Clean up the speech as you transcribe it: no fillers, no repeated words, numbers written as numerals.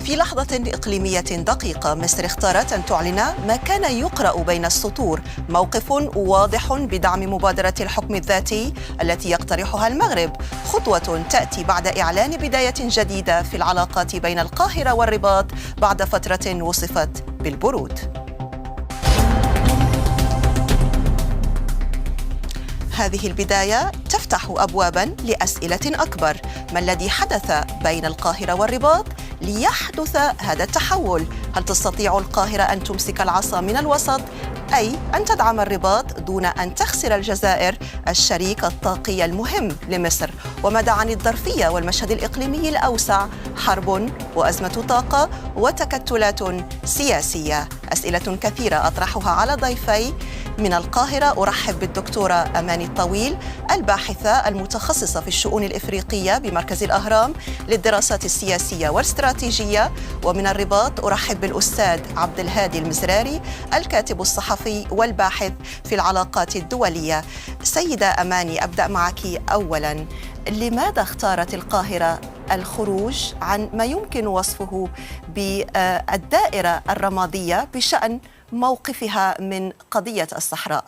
في لحظة إقليمية دقيقة مصر اختارت أن تعلن ما كان يقرأ بين السطور، موقف واضح بدعم مبادرة الحكم الذاتي التي يقترحها المغرب، خطوة تأتي بعد إعلان بداية جديدة في العلاقات بين القاهرة والرباط بعد فترة وصفت بالبرود. هذه البداية تفتح أبواباً لأسئلة أكبر. ما الذي حدث بين القاهرة والرباط ليحدث هذا التحول؟ هل تستطيع القاهرة أن تمسك العصا من الوسط، أي أن تدعم الرباط دون أن تخسر الجزائر الشريك الطاقي المهم لمصر؟ وماذا عن الظرفية والمشهد الإقليمي الأوسع؟ حرب وأزمة طاقة وتكتلات سياسية. أسئلة كثيرة أطرحها على ضيفي من القاهرة. أرحب بالدكتورة أماني الطويل، الباحثة المتخصصة في الشؤون الإفريقية بمركز الأهرام للدراسات السياسية والاستراتيجية. ومن الرباط أرحب بالأستاذ عبد الهادي المزراري، الكاتب الصحفي والباحث في العلاقات الدولية. سيدة أماني، أبدأ معك أولاً. لماذا اختارت القاهرة الخروج عن ما يمكن وصفه بالدائرة الرمادية بشأن موقفها من قضية الصحراء؟